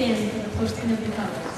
stand for the posting of the colors.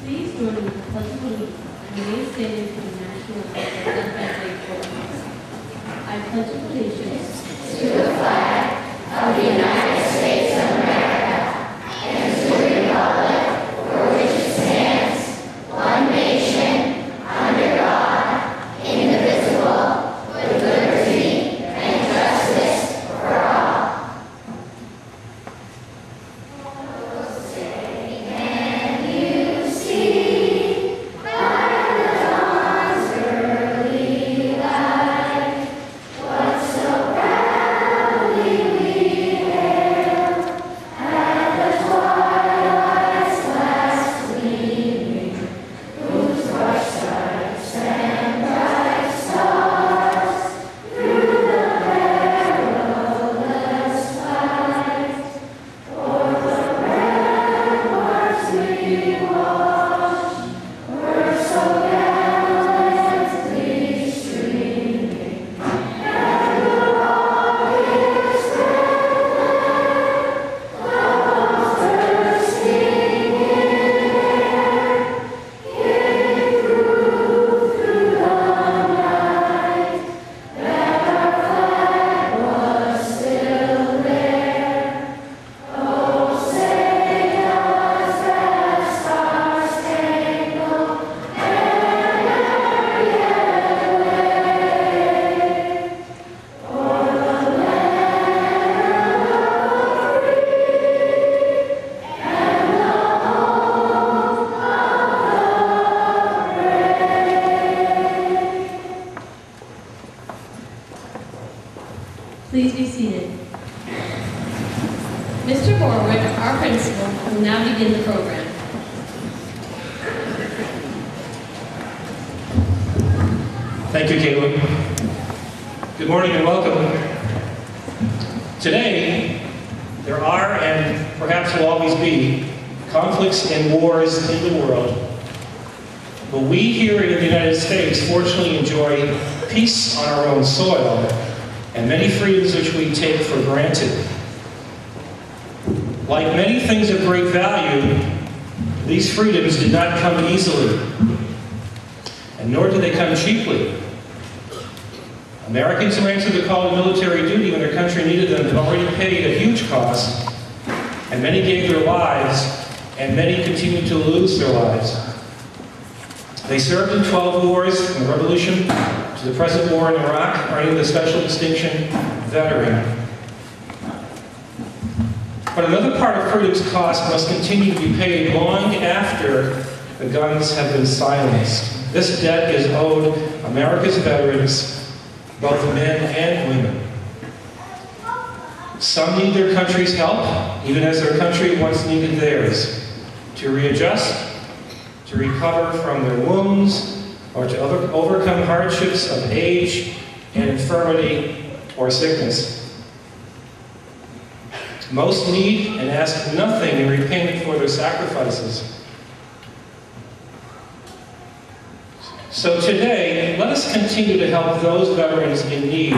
Please join me in the pledge of allegiance and remain standing for the national anthem. I pledge allegiance to the flag of the United States of America and to the republic for which it stands, one nation, under God, indivisible, with liberty and justice for all. Can you see by the dawn's early light what so proudly we hailed at the twilight's last gleaming, whose bright stripes and bright stars through the perilous fight for the ramparts we watched were so gallantly streaming, and the rockets red clouds bursting in air gave proof through the night that our flag was still there. Oh, say does that star-spangled banner yet wave o'er the land of the free and the home of the brave? Please be seated. Mr. Borwick, our principal, will now begin the program. Thank you, Caitlin. Good morning and welcome. Today, there are and perhaps will always be conflicts and wars in the world. But we here in the United States fortunately enjoy peace on our own soil and many freedoms which we take for granted. Like many things of great value, these freedoms did not come easily, and nor did they come cheaply. Americans who answered the call to military duty when their country needed them have already paid a huge cost and many gave their lives, and many continue to lose their lives. They served in 12 wars, from the Revolution to the present war in Iraq, earning the special distinction, Veteran. But another part of freedom's cost must continue to be paid long after the guns have been silenced. This debt is owed America's veterans, both men and women. Some need their country's help, even as their country once needed theirs, to readjust, to recover from their wounds, or to overcome hardships of age and infirmity or sickness. Most need and ask nothing in repayment for their sacrifices. So today, let us continue to help those veterans in need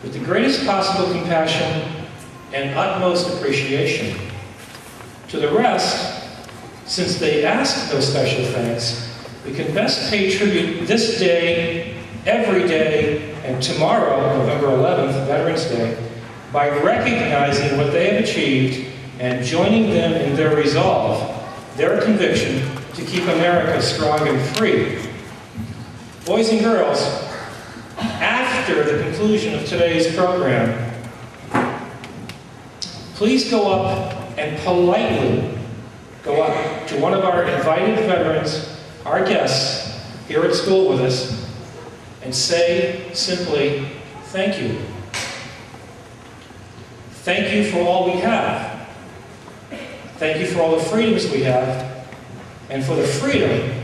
with the greatest possible compassion and utmost appreciation. To the rest, since they ask those special thanks, we can best pay tribute this day, every day, and tomorrow, November 11th, Veterans Day, by recognizing what they have achieved and joining them in their resolve, their conviction to keep America strong and free. Boys and girls, after the conclusion of today's program, please go up and politely go up to one of our invited veterans, our guests here at school with us, and say simply, thank you. Thank you for all we have. Thank you for all the freedoms we have, and for the freedom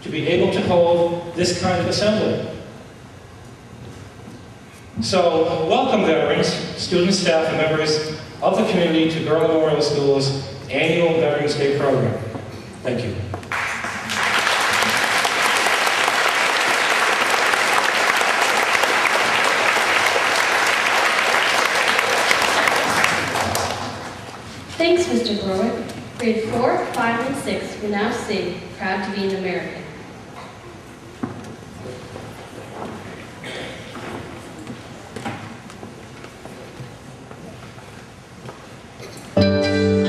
to be able to hold this kind of assembly. So, welcome veterans, students, staff, and members of the community to Girl Memorial School's annual Veterans Day program. Thank you. Thanks, Mr. Growick. Grade 4, 5, and 6 will now sing Proud to Be an American. So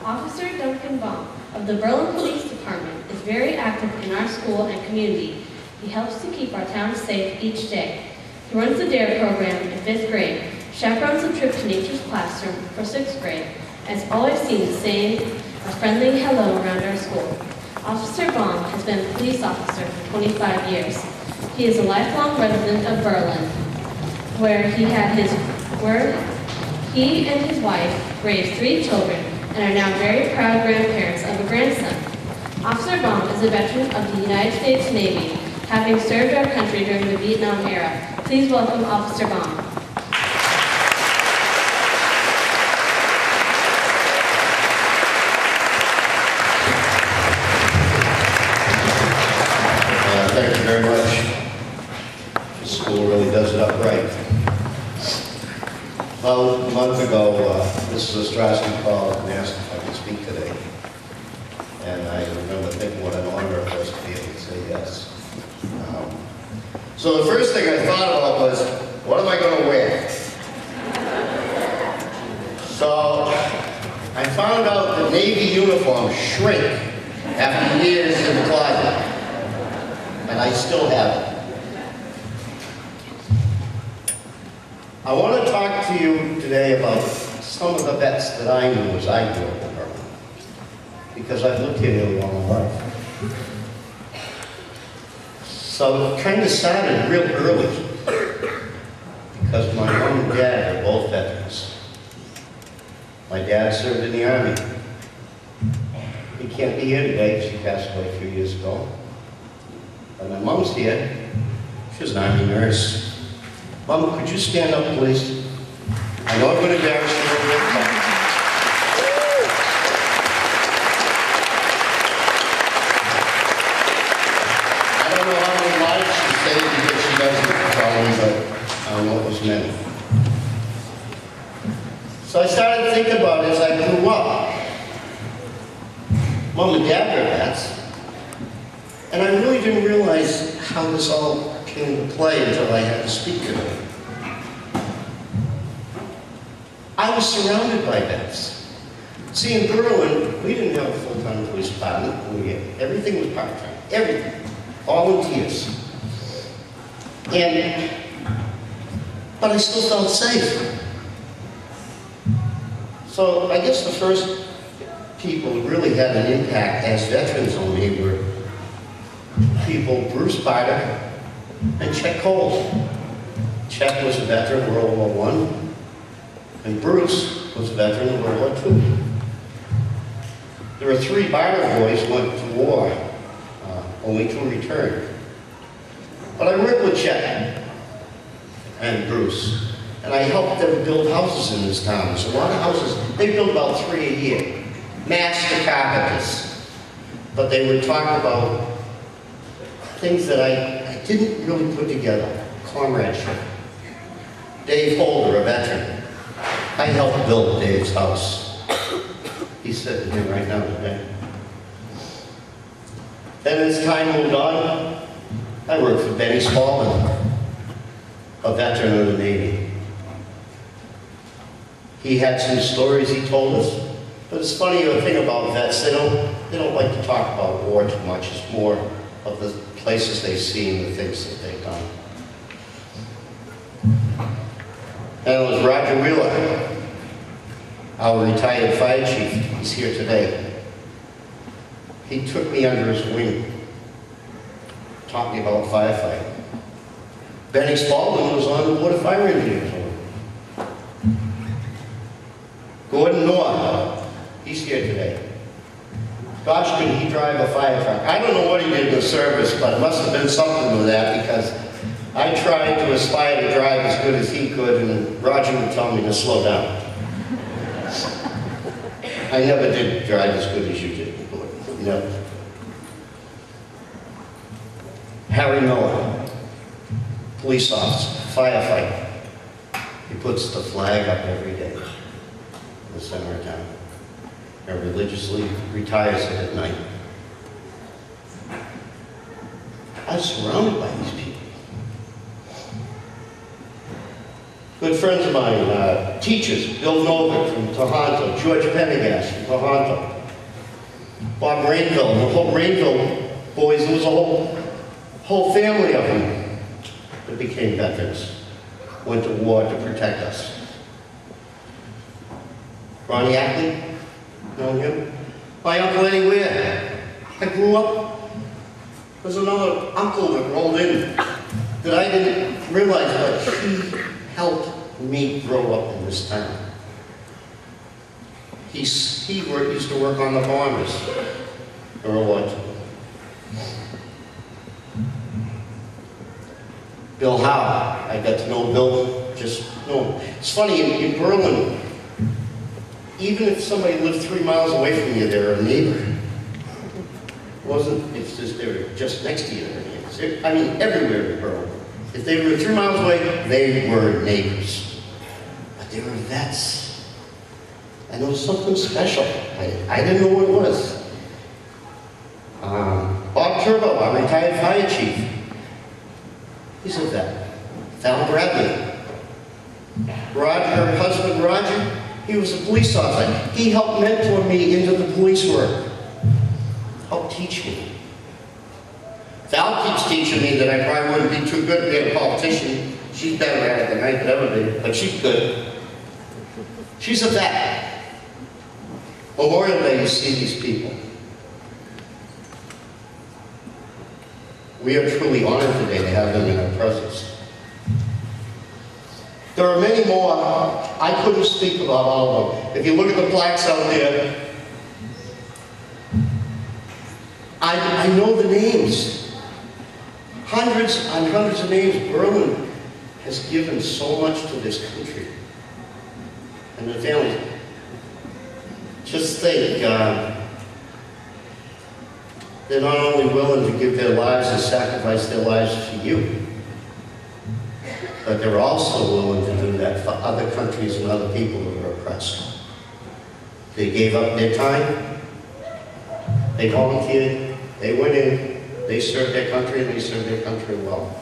Officer Duncan Baum of the Berlin Police Department is very active in our school and community. He helps to keep our town safe each day. He runs the DARE program in 5th grade, chaperones a trip to nature's classroom for 6th grade, and has always seen the same a friendly hello around our school. Officer Baum has been a police officer for 25 years. He is a lifelong resident of Berlin, where he and his wife raised 3 children and are now very proud grandparents of a grandson. Officer Baum is a veteran of the United States Navy, having served our country during the Vietnam era. Please welcome Officer Baum. Thank you very much. The school really does it up right. About a month ago, Mrs. Ostrowski called and asked if I could speak today. And I remember thinking what an honor it was to be able to say yes. So the first thing I thought about was, what am I going to wear? So I found out that Navy uniforms shrink after years in the closet. And I still have it. I want to talk to you today about some of the vets that I knew as I grew up in Berlin, because I've lived here nearly all my life. So it kind of started real early, because my mom and dad are both veterans. My dad served in the Army. He can't be here today because he passed away a few years ago. And my mom's here. She's an Army nurse. Mom, could you stand up, please? I know I'm going to embarrass you a little bit. I don't know how many lives she saved because she doesn't probably, but I don't know it was many. So I started thinking about it as I grew up. Mom and Dad were vets. And I really didn't realize how this all came into play until I had to speak to them. I was surrounded by vets. See, in Berlin, we didn't have a full-time police department. Everything was part-time. Everything. Volunteers. But I still felt safe. So I guess the first people who really had an impact as veterans on me were people, Bruce Barter and Chet Coles. Chet was a veteran of World War I, and Bruce was a veteran of World War II. There were 3 Barter boys who went to war, only 2 returned. But I worked with Chet and Bruce, and I helped them build houses in this town. There's a lot of houses. They built about 3 a year. Master carpenters. But they would talk about things that I didn't really put together. Comradeship. Dave Holder, a veteran. I helped build Dave's house. He's sitting here right now today. Then as time moved on, I worked for Benny Spaulding, a veteran of the Navy. He had some stories he told us, but it's funny, the thing about vets, they don't like to talk about war too much. It's more of the places they've seen, the things that they've done. And it was Roger Wheeler, our retired fire chief. He's here today. He took me under his wing, taught me about firefighting. Benny Spaulding was on the Board of Fire Engineers. Gordon North, he's here today. Gosh, could he drive a fire truck? I don't know what he did in the service, but it must have been something with that, because I tried to aspire to drive as good as he could, and Roger would tell me to slow down. I never did drive as good as you did, Gordon. Never. Harry Miller, police officer, firefighter. He puts the flag up every day in the center of town, and religiously retires it at night. I was surrounded by these people. Good friends of mine, teachers, Bill Novick from Tohoto, George Pendergast from Tohoto, Bob Rainville, the whole Rainville boys, there was a whole family of them that became veterans, went to war to protect us. Ronnie Ackley, know him? My Uncle Eddie Ware. I grew up, there's another uncle that rolled in that I didn't realize, but he helped me grow up in this town. He used to work on the farmers, or what? Bill Howe. I got to know Bill, it's funny, in Berlin, even if somebody lived 3 miles away from you, they're a neighbor. It's just, they were just next to you, they're neighbors. I mean, everywhere in Berlin. If they were 3 miles away, they were neighbors. But they were vets. And there was something special. I didn't know what it was. Bob Turbo, our retired fire chief. He's a vet. Val Bradley. Her husband Roger, he was a police officer. He helped mentor me into the police work. Helped teach me. Val keeps teaching me that I probably wouldn't be too good to be a politician. She's better at it than I could ever be, but she's good. She's a vet. Memorial Day, you see these people. We are truly honored today to have them in our presence. There are many more. I couldn't speak about all of them. If you look at the plaques out there, I know the names. Hundreds and hundreds of names. Berlin has given so much to this country and the families. Just think, they're not only willing to give their lives and sacrifice their lives for you, but they're also willing to do that for other countries and other people who are oppressed. They gave up their time, they volunteered, they went in, they served their country, and they served their country well.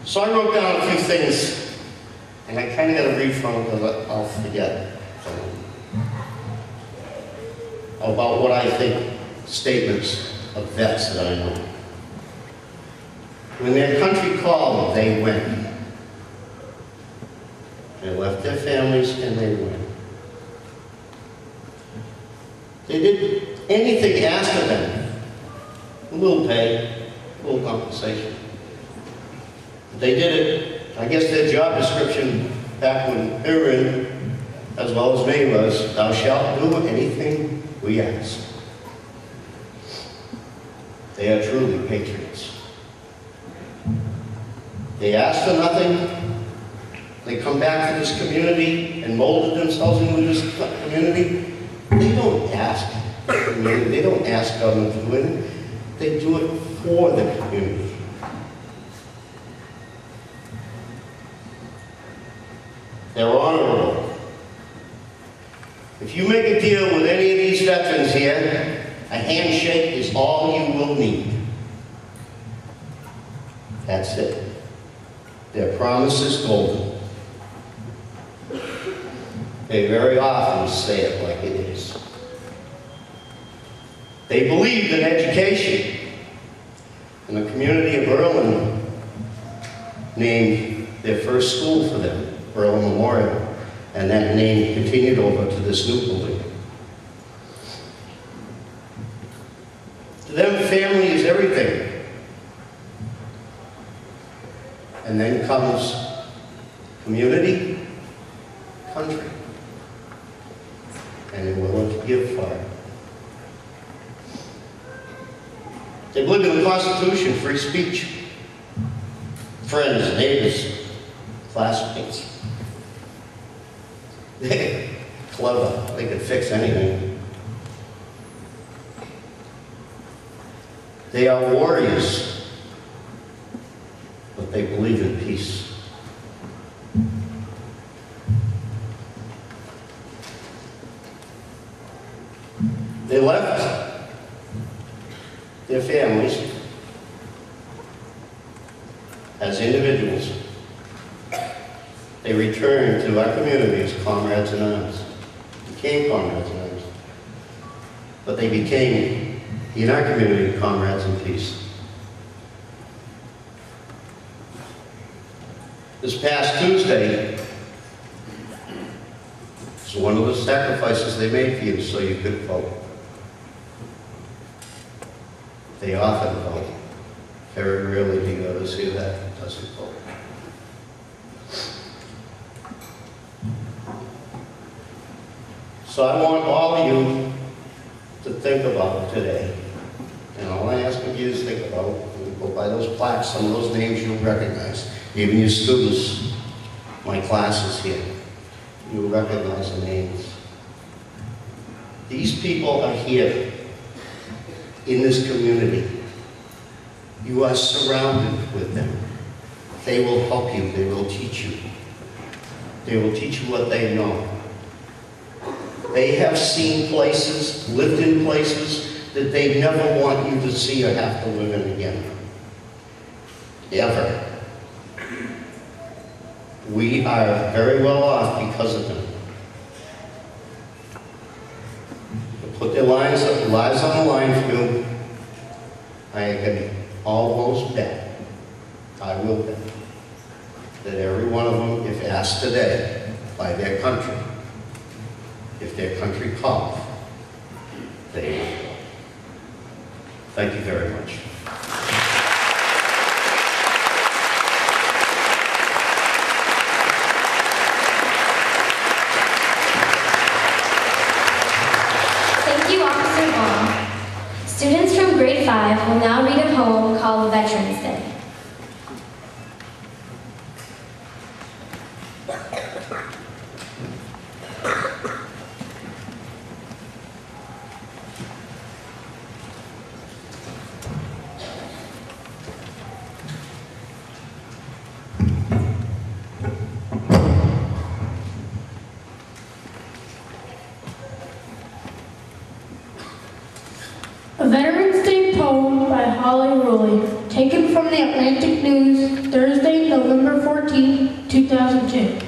So I wrote down a few things, and I kind of got to read from them because I'll forget about what I think statements of vets that I know. When their country called, they went. They left their families and they went. They did anything asked of them. A little pay, a little compensation. But they did it. I guess their job description back when they were in, as well as me, was, "Thou shalt do anything we ask." They are truly patriots. They ask for nothing. They come back to this community and molded themselves into this community. They don't ask the community. They don't ask government to do it. They do it for the community. They're honorable. If you make a deal with any of these veterans here, a handshake is all you will need. That's it. Their promise is golden. They very often say it like it is. They believed in education. And the community of Berlin named their first school for them, Berlin Memorial. And that name continued over to this new building. To them, family is everything. And then comes community, country. And they're willing to give for it. They believe in the Constitution, free speech, friends, neighbors, classmates. They're clever. They can fix anything. They are warriors, but they believe in peace. They left their families as individuals. They returned to our community as comrades in arms, became comrades in arms. But they became, in our community, comrades in peace. This past Tuesday was one of the sacrifices they made for you so you could vote. They often vote. Very rarely do you ever see that doesn't vote. So I want all of you to think about today. And all I ask of you is think about, when you go by those plaques, some of those names you'll recognize. Even you students, my classes here, you'll recognize the names. These people are here in this community. You are surrounded with them. They will help you. They will teach you. They will teach you what they know. They have seen places, lived in places that they never want you to see or have to live in again. Ever. We are very well off because of them. They put their lives on the line for you. I can almost bet, I will bet, that every one of them, if asked today by their country, if their country called, they will. Thank you very much. Thank you, Officer Wong. Students from grade 5 will now read a poem called Veterans Day. A Veterans Day poem by Holly Rowley, taken from the Atlantic News, Thursday, November 14, 2002.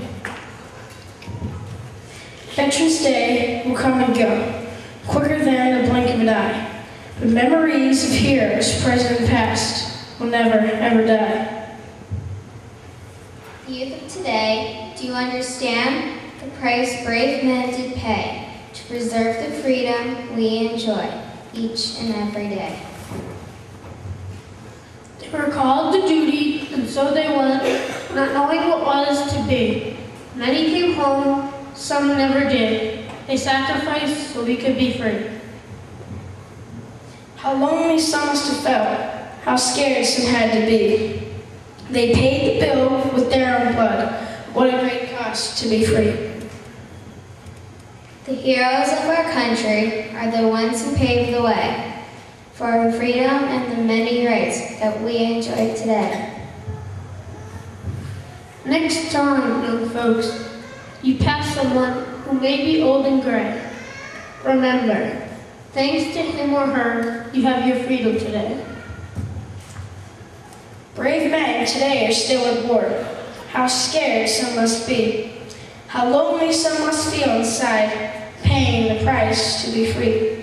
Veterans Day will come and go, quicker than the blink of an eye. But memories of heroes, present and past, will never, ever die. The youth of today, do you understand the price brave men did pay to preserve the freedom we enjoy each and every day? They were called to duty, and so they went, not knowing what was to be. Many came home, some never did. They sacrificed so we could be free. How lonely some must have felt, how scared some had to be. They paid the bill with their own blood. What a great cost to be free. The heroes of our country are the ones who paved the way for our freedom and the many rights that we enjoy today. Next time, young folks, you pass someone who may be old and gray. Remember, thanks to him or her, you have your freedom today. Brave men today are still at war. How scared some must be. How lonely some must feel inside, paying the price to be free.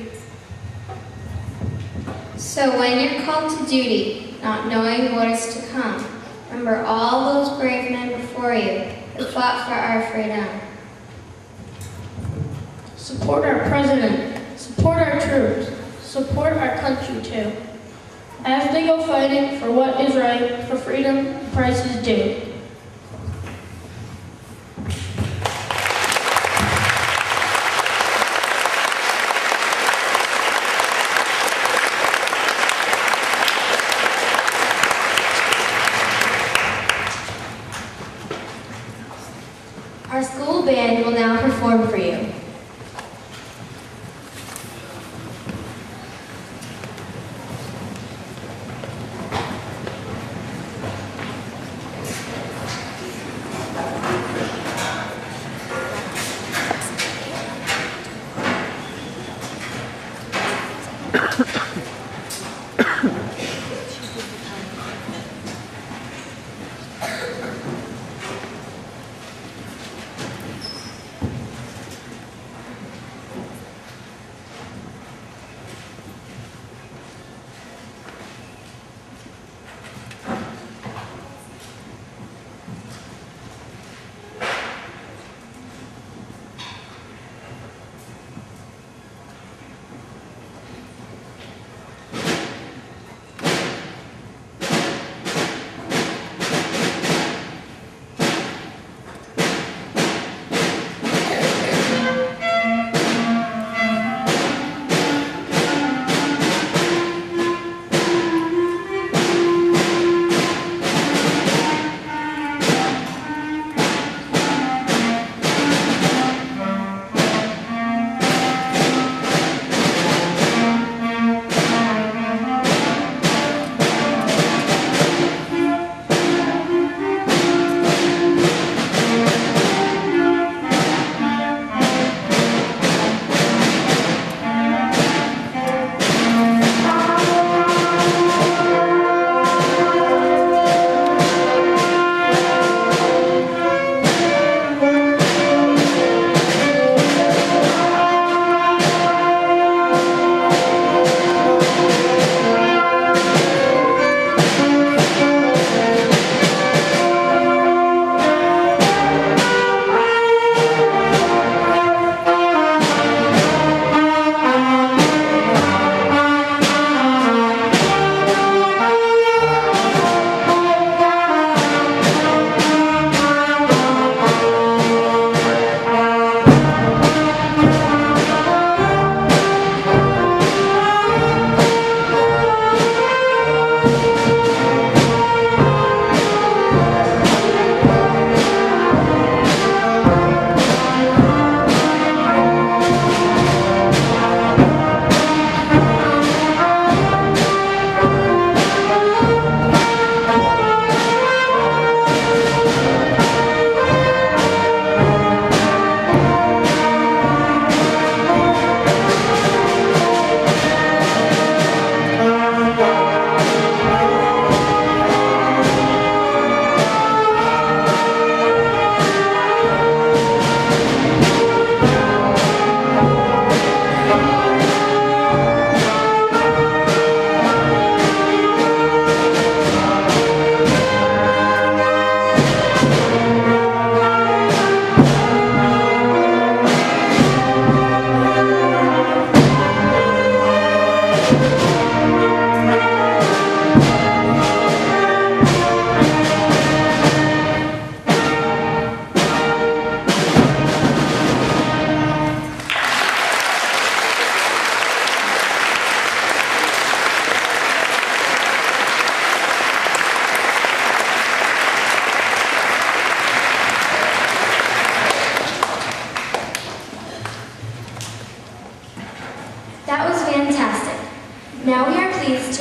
So when you're called to duty, not knowing what is to come, remember all those brave men before you who fought for our freedom. Support our president, support our troops, support our country too. As they go fighting for what is right, for freedom, the price is due. Our school band will now perform for you.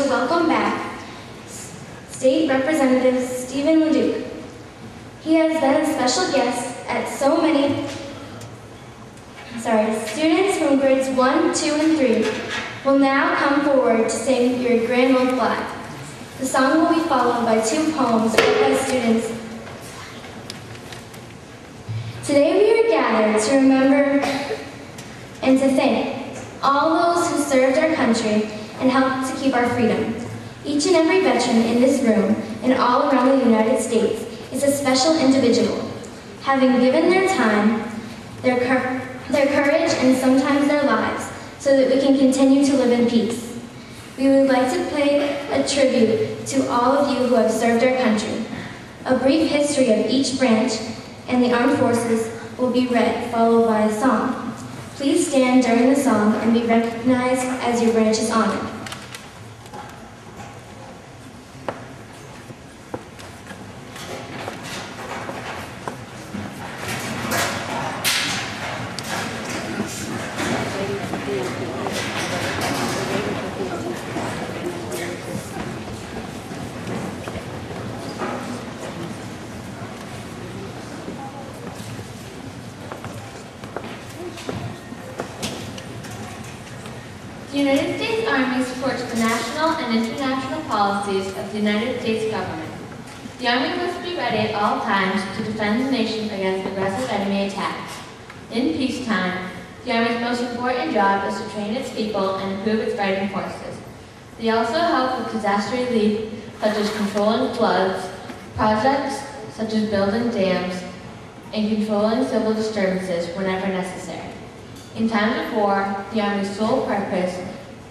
to welcome back State Representative Stephen LeDuc. He has been a special guest at so many students from grades 1, 2, and 3 will now come forward to sing Your Grand Old Flag. The song will be followed by 2 poems read by students. Today we are gathered to remember and to thank all those who served our country and helped to keep our freedom. Each and every veteran in this room and all around the United States is a special individual, having given their time, their courage, and sometimes their lives so that we can continue to live in peace. We would like to pay a tribute to all of you who have served our country. A brief history of each branch and the armed forces will be read, followed by a song. Please stand during the song and be recognized as your branch is honored. The United States Army supports the national and international policies of the United States government. The Army must be ready at all times to defend the nation against aggressive enemy attacks. In peacetime, the Army's most important job is to train its people and improve its fighting forces. They also help with disaster relief, such as controlling floods, projects such as building dams, and controlling civil disturbances whenever necessary. In times of war, the Army's sole purpose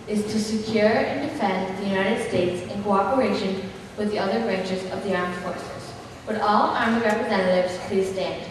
is to secure and defend the United States in cooperation with the other branches of the armed forces. Would all Army representatives please stand?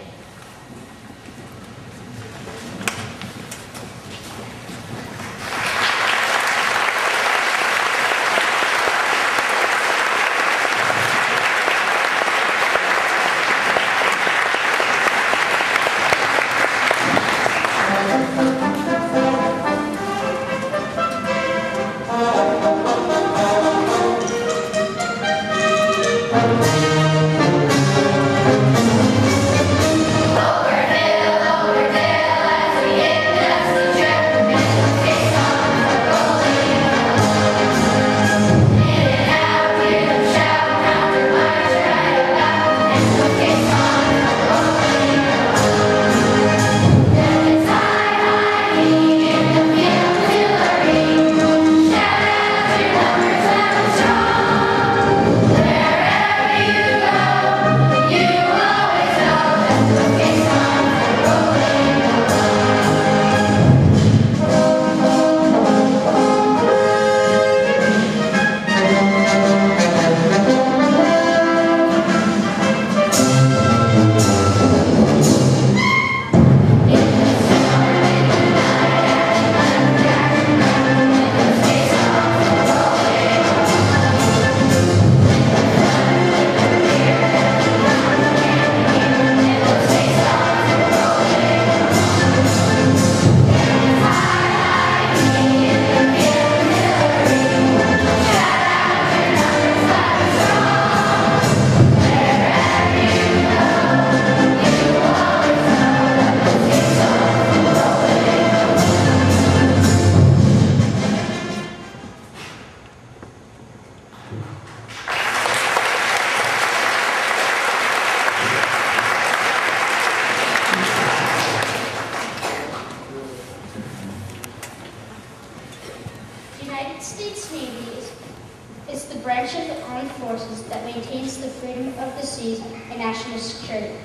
It's the branch of the armed forces that maintains the freedom of the seas and national security.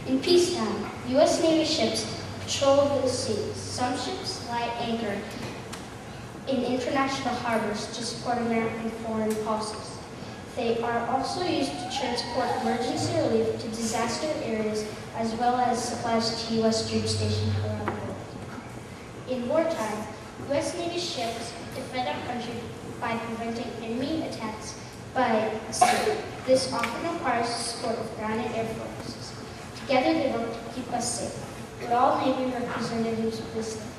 In peacetime, U.S. Navy ships patrol the seas. Some ships lie anchored in international harbors to support American foreign policies. They are also used to transport emergency relief to disaster areas as well as supplies to U.S. troops stationed around the world. In wartime, U.S. Navy ships defend our country by preventing enemy attacks by sea. This often requires the support of ground and air forces. Together they work to keep us safe. Would all Navy representatives please stand?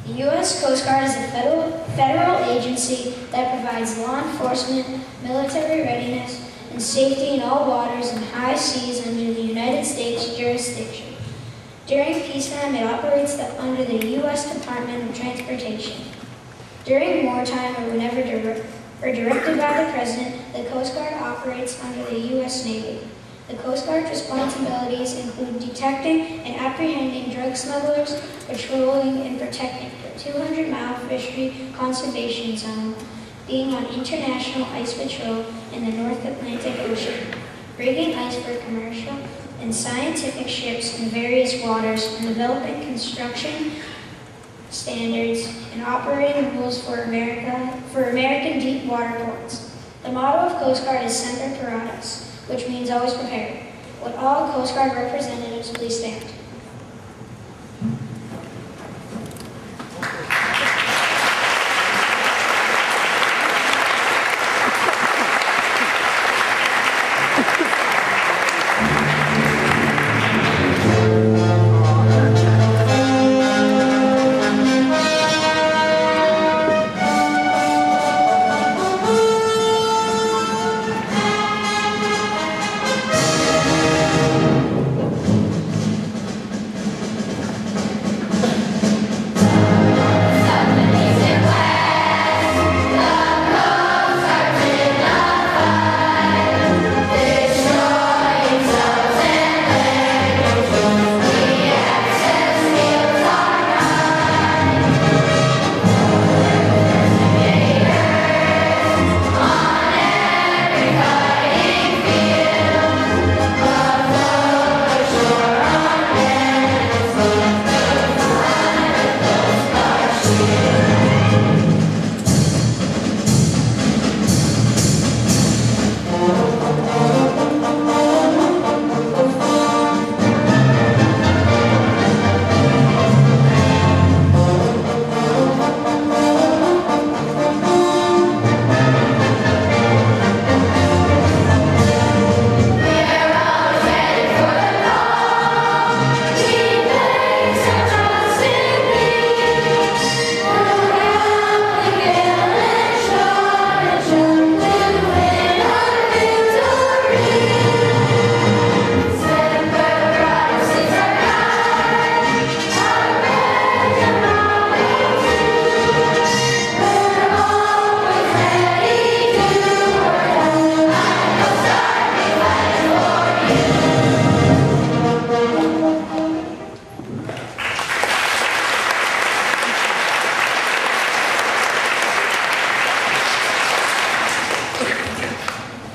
The U.S. Coast Guard is a federal agency that provides law enforcement, military readiness, and safety in all waters and high seas under the United States jurisdiction. During peacetime, it operates under the U.S. Department of Transportation. During wartime or whenever directed by the President, the Coast Guard operates under the U.S. Navy. The Coast Guard's responsibilities include detecting and apprehending drug smugglers, patrolling and protecting the 200-mile fishery conservation zone, being on international ice patrol in the North Atlantic Ocean, rigging ice for commercial and scientific ships in various waters, and developing construction standards and operating rules for American deep water ports. The motto of Coast Guard is Semper Paratus, which means always prepared. Would all Coast Guard representatives please stand?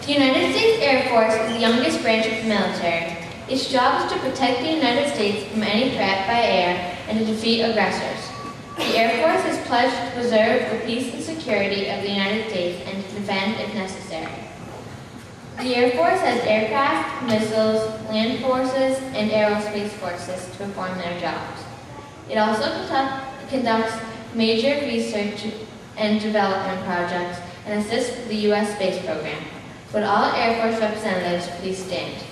The United States Air Force is the youngest branch of the military. Its job is to protect the United States from any threat by air and to defeat aggressors. The Air Force is pledged to preserve the peace and security of the United States and to defend if necessary. The Air Force has aircraft, missiles, land forces, and aerospace forces to perform their jobs. It also conducts major research and development projects and assists with the U.S. space program. Would all Air Force representatives please stand?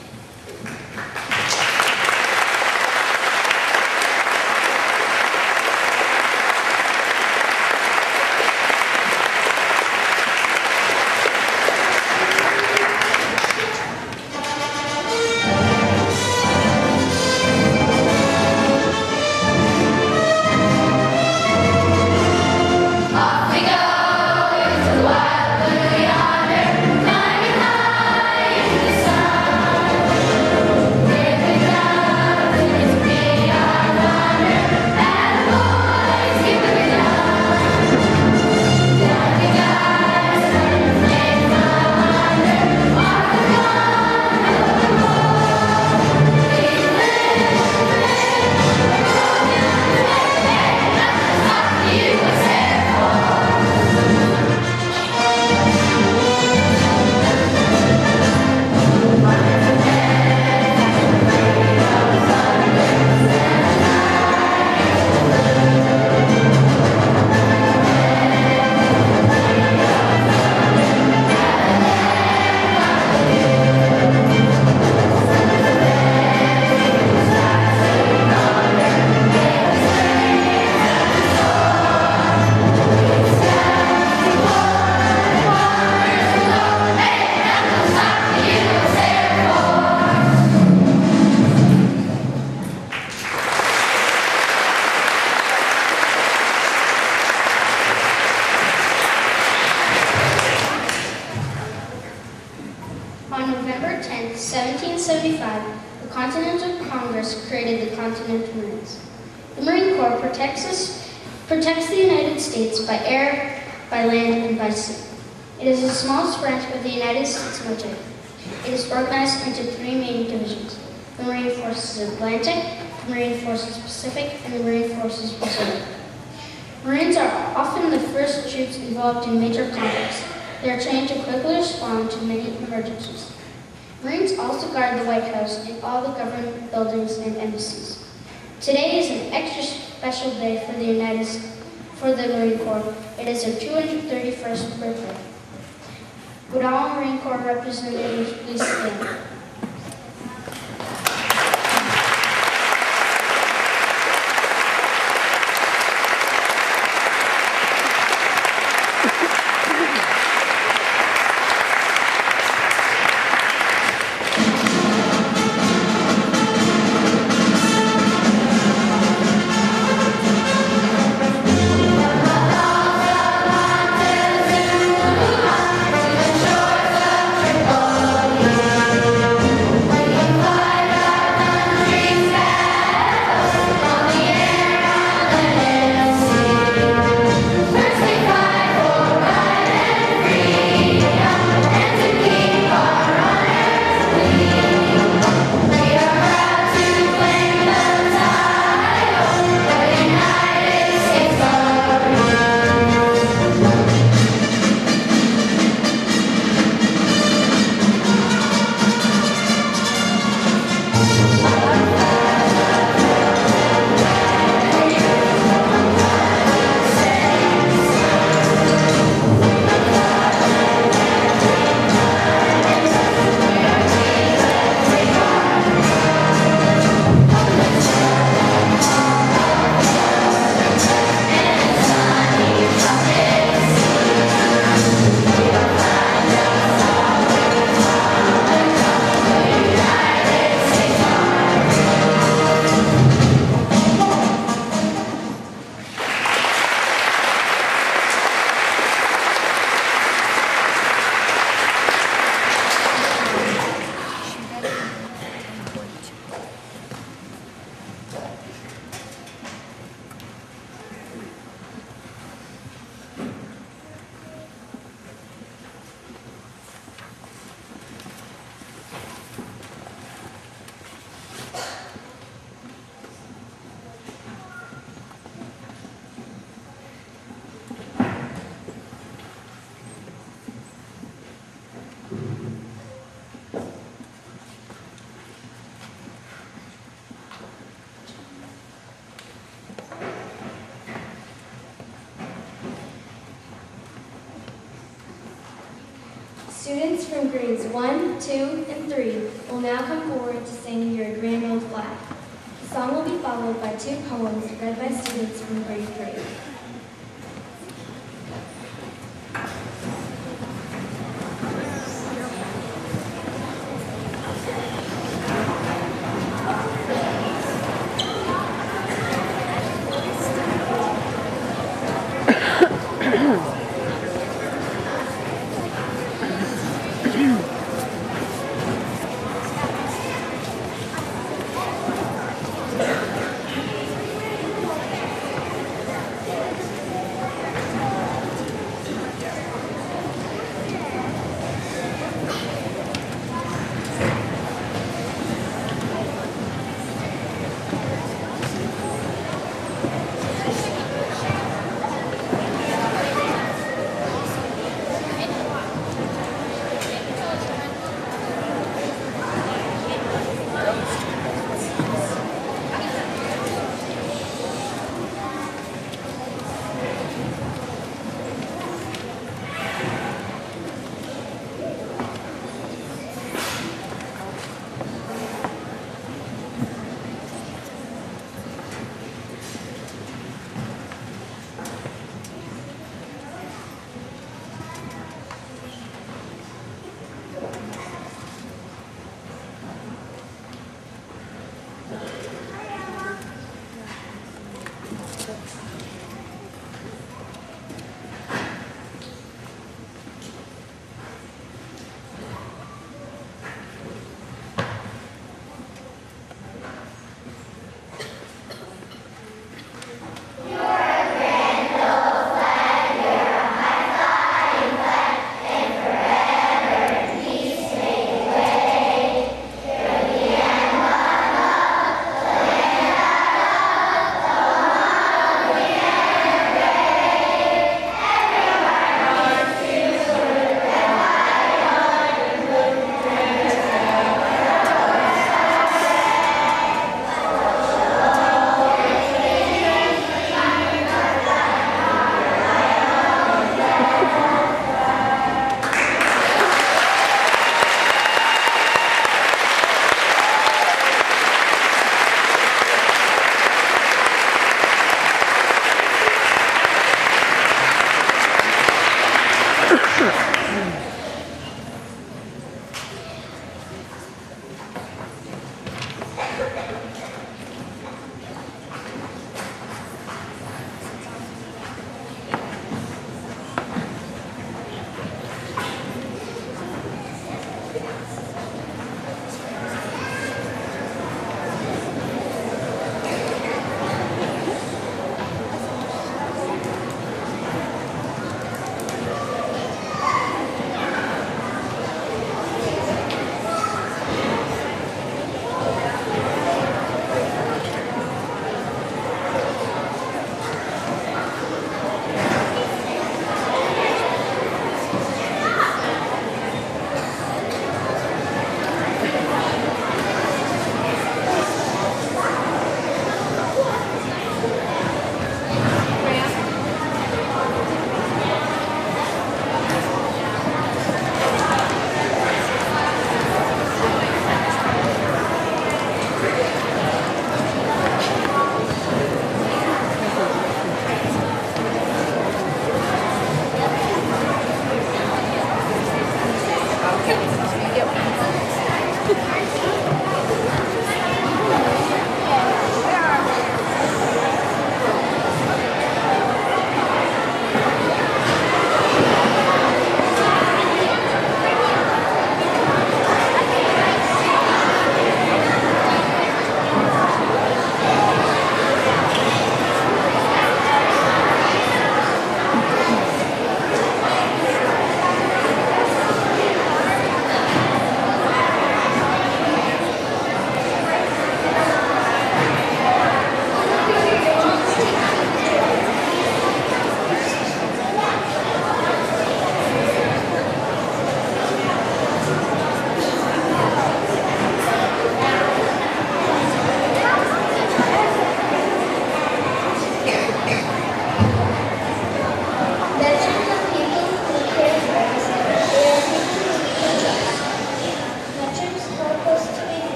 On November 10, 1775, the Continental Congress created the Continental Marines. The Marine Corps protects the United States by air, by land, and by sea. It is the smallest branch of the United States military. It is organized into three main divisions: the Marine Forces Atlantic, the Marine Forces Pacific, and the Marine Forces Pacific. Marines are often the first troops involved in major conflicts. They are trained to quickly respond to many emergencies. Marines also guard the White House and all the government buildings and embassies. Today is an extra special day for the Marine Corps. It is their 231st birthday. Would all Marine Corps representatives please stand? Students from grades 1, 2, and 3 will now come forward to sing Your Grand Old Flag. The song will be followed by 2 poems read by students from grade 3.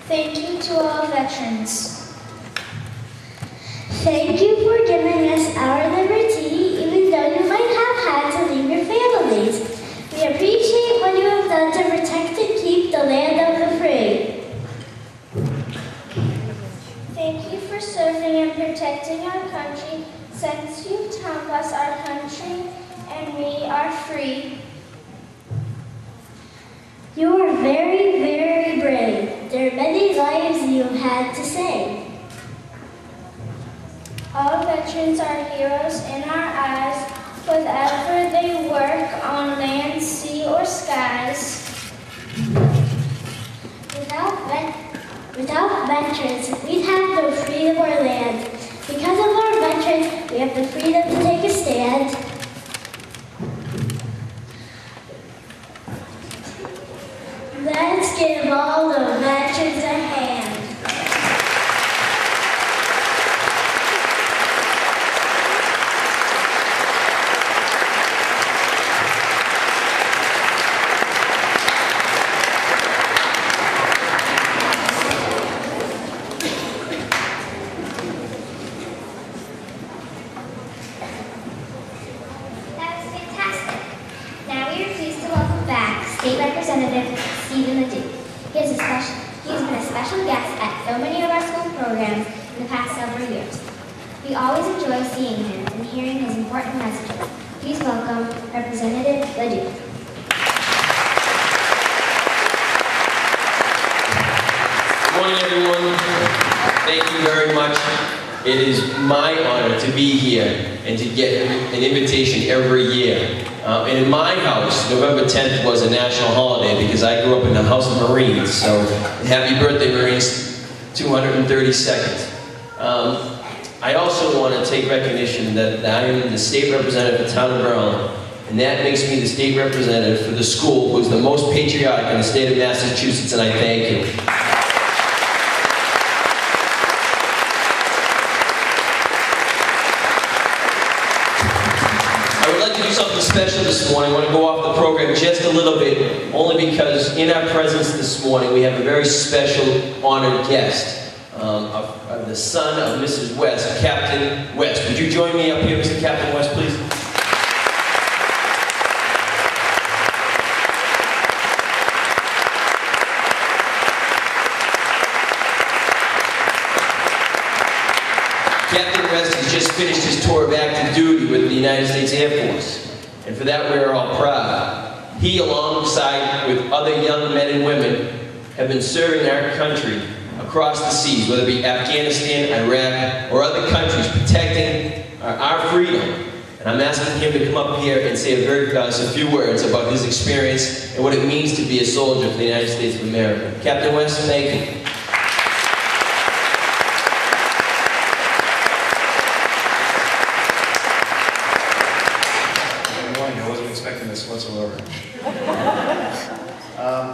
Thank you to all veterans. Thank you for giving us our liberty, even though you might have had to leave your families. We appreciate what you have done to protect and keep the land of the free. Thank you for serving and protecting our country. Since you taught us our country and we are free. You are very, very brave. There are many lives you have had to save. All veterans are heroes in our eyes, whether they work on land, sea, or skies. Without veterans, we'd have no freedom or land. Because of our veterans, we have the freedom to take a stand. Let's give all the veterans a hand. State Representative Stephen Ledoux. He has been a special guest at so many of our school programs in the past several years. We always enjoy seeing him and hearing his important messages. Please welcome Representative Ledoux. Good morning, everyone. Thank you very much. It is my honor to be here and to get an invitation every year. And in my house, November 10th was a national holiday because I grew up in the House of Marines. So happy birthday, Marines, 232nd. I also want to take recognition that I am the state representative of the town of Berlin, and that makes me the state representative for the school who's the most patriotic in the state of Massachusetts, and I thank you. Something special this morning. I want to go off the program just a little bit, only because in our presence this morning we have a very special honored guest, of the son of Mrs. West, Captain West. Would you join me up here, Mr. Captain West, please? Captain West has just finished his tour of active duty with the United States Air Force. And for that, we're all proud. He, alongside with other young men and women, have been serving our country across the seas, whether it be Afghanistan, Iraq, or other countries, protecting our freedom. And I'm asking him to come up here and say a few words about his experience and what it means to be a soldier for the United States of America. Captain West, thank you. Whatsoever.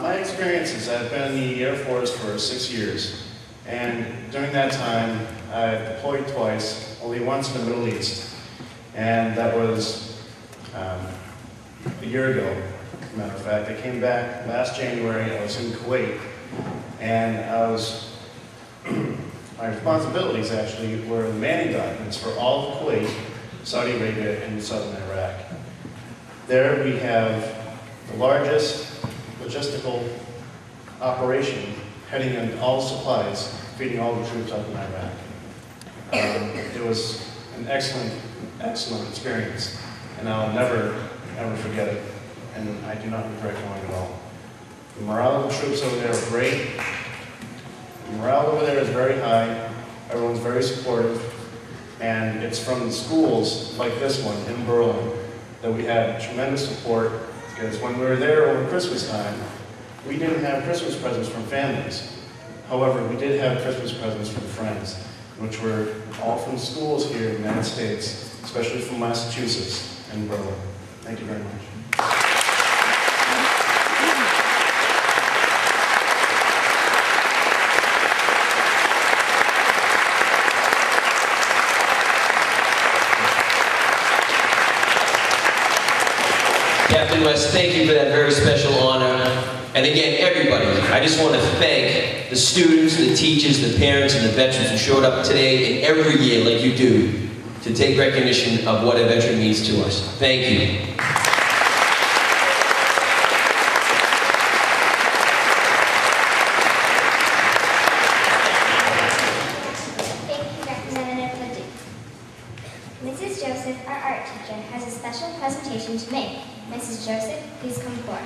My experiences, I've been in the Air Force for 6 years, and during that time I've deployed twice, only once in the Middle East, and that was a year ago, as a matter of fact. I came back last January. I was in Kuwait, and my responsibilities actually were the manning documents for all of Kuwait, Saudi Arabia, and southern Iraq. There we have the largest logistical operation heading in all supplies, feeding all the troops up in Iraq. It was an excellent, excellent experience, and I'll never, ever forget it, and I do not regret going at all. The morale of the troops over there are great. The morale over there is very high. Everyone's very supportive, and it's from the schools like this one in Berlin that we had tremendous support, because when we were there over Christmas time, we didn't have Christmas presents from families. However, we did have Christmas presents from friends, which were all from schools here in the United States, especially from Massachusetts and Berlin. Thank you very much. Captain West, thank you for that very special honor. And again, everybody, I just want to thank the students, the teachers, the parents, and the veterans who showed up today and every year like you do to take recognition of what a veteran means to us. Thank you. Mrs. Joseph, our art teacher, has a special presentation to make. Mrs. Joseph, please come forward.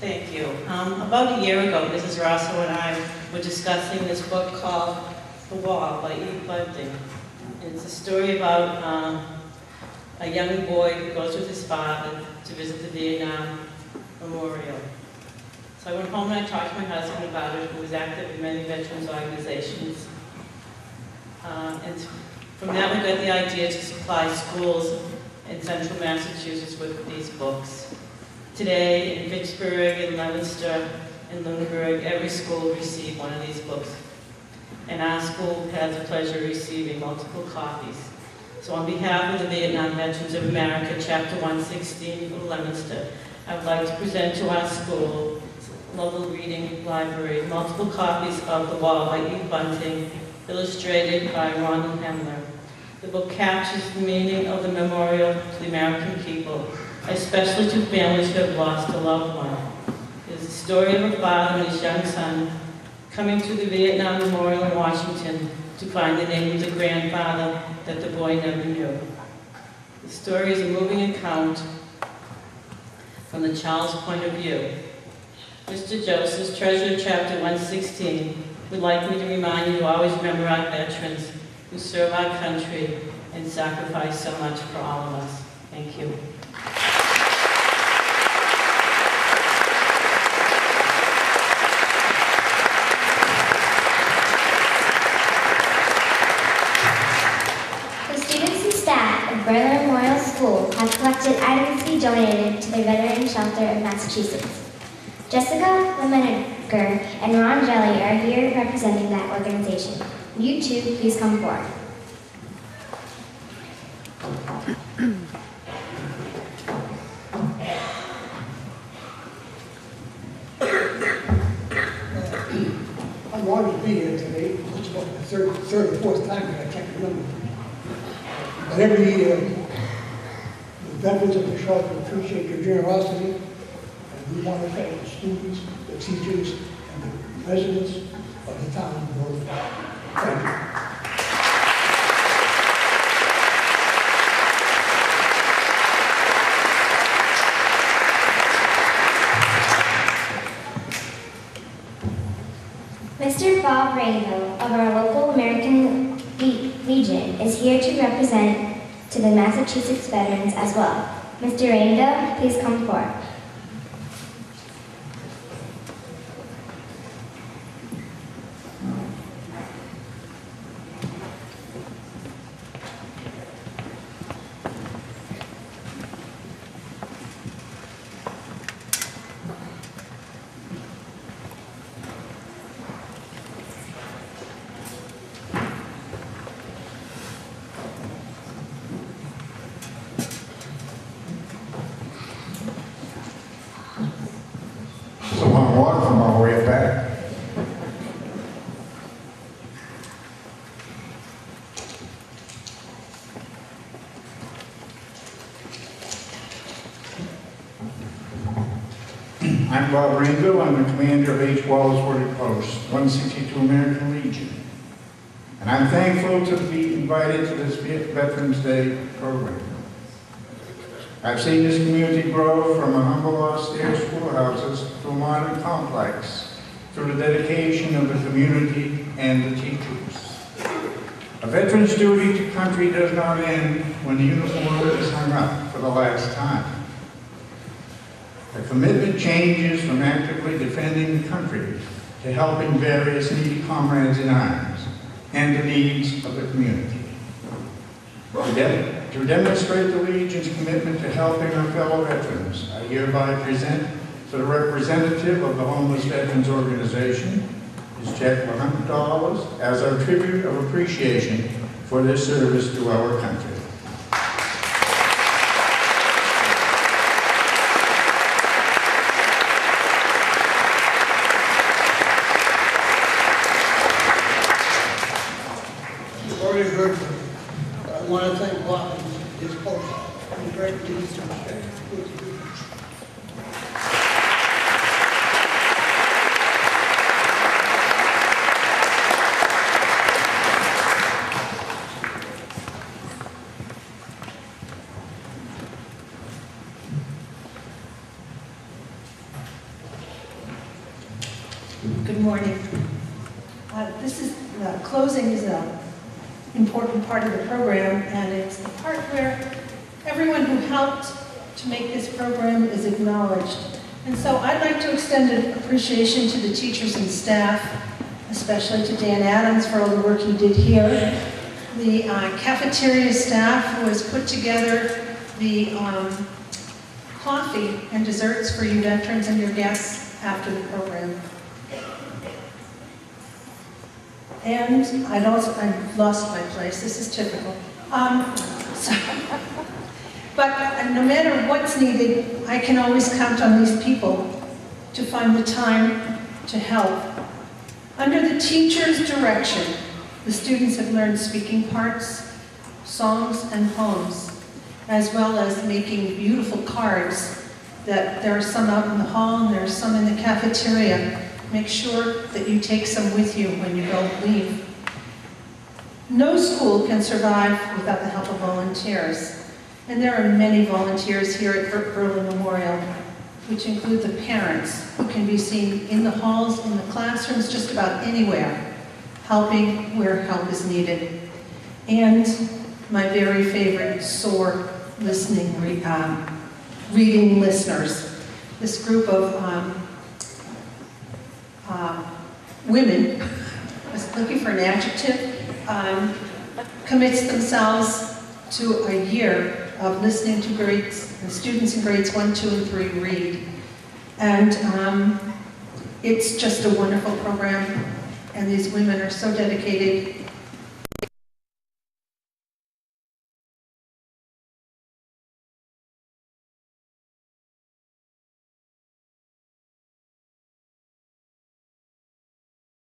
Thank you. About a year ago, Mrs. Rosso and I were discussing this book called The Wall by E. Bunting. And it's a story about a young boy who goes with his father to visit the Vietnam Memorial. So I went home and I talked to my husband about it, who was active in many veterans organizations. And from that we got the idea to supply schools in central Massachusetts with these books. Today in Vicksburg, in Leominster, in Lunenburg, every school received one of these books. And our school has the pleasure of receiving multiple copies. So on behalf of the Vietnam Veterans of America, Chapter 116 of Leominster, I would like to present to our school, local reading library, multiple copies of The Wall by E. Bunting, illustrated by Ronald Hemler. The book captures the meaning of the memorial to the American people, especially to families who have lost a loved one. It is the story of a father and his young son coming to the Vietnam Memorial in Washington to find the name of the grandfather that the boy never knew. The story is a moving account from the child's point of view. Mr. Joseph's Treasurer, Chapter 116, would like me to remind you to always remember our veterans who serve our country and sacrifice so much for all of us. Thank you. Berlin Memorial School have collected items to be donated to the Veteran Shelter of Massachusetts. Jessica Lemeneger and Ron Jelly are here representing that organization. You two, please come forward. I'm honored to be here today. It's about the third or fourth time that I can't remember. But every year, the veterans of the shelter appreciate your generosity, and we want to thank the students, the teachers, and the residents of the town of Berlin. Thank you. Mr. Bob Rainville of our local American Legion is here to represent to the Massachusetts veterans as well. Mr. Rainville, please come forward. Water from all the way back. I'm Bob Rainville. I'm the commander of H. Wallace Post, 162 American Legion. And I'm thankful to be invited to this Veterans Day program. I've seen this community grow from a humble austere schoolhouses to a modern complex through the dedication of the community and the teachers. A veteran's duty to country does not end when the uniform is hung up for the last time. The commitment changes from actively defending the country to helping various needy comrades in arms and the needs of the community. To demonstrate the Legion's commitment to helping our fellow veterans, I hereby present So the representative of the Homeless Veterans Organization is checked $100 as our tribute of appreciation for their service to our country. You've already heard from me. I want to thank Bob and his post. I'm very pleased to respect his views. Good morning. Closing is an important part of the program, and it's the part where everyone who helped to make this program is acknowledged. And so I'd like to extend an appreciation to the teachers and staff, especially to Dan Adams for all the work he did here. The cafeteria staff who has put together the coffee and desserts for you veterans and your guests after the program. And I lost my place. This is typical. But no matter what's needed, I can always count on these people to find the time to help. Under the teacher's direction, the students have learned speaking parts, songs, and poems, as well as making beautiful cards. That there are some out in the hall and there are some in the cafeteria. Make sure that you take some with you when you go leave. No school can survive without the help of volunteers. And there are many volunteers here at Berlin Memorial, which include the parents who can be seen in the halls, in the classrooms, just about anywhere, helping where help is needed. And my very favorite SOAR listening, reading listeners. This group of women, I was looking for an adjective, commits themselves to a year of listening to students in grades 1, 2, and 3 read. And it's just a wonderful program, and these women are so dedicated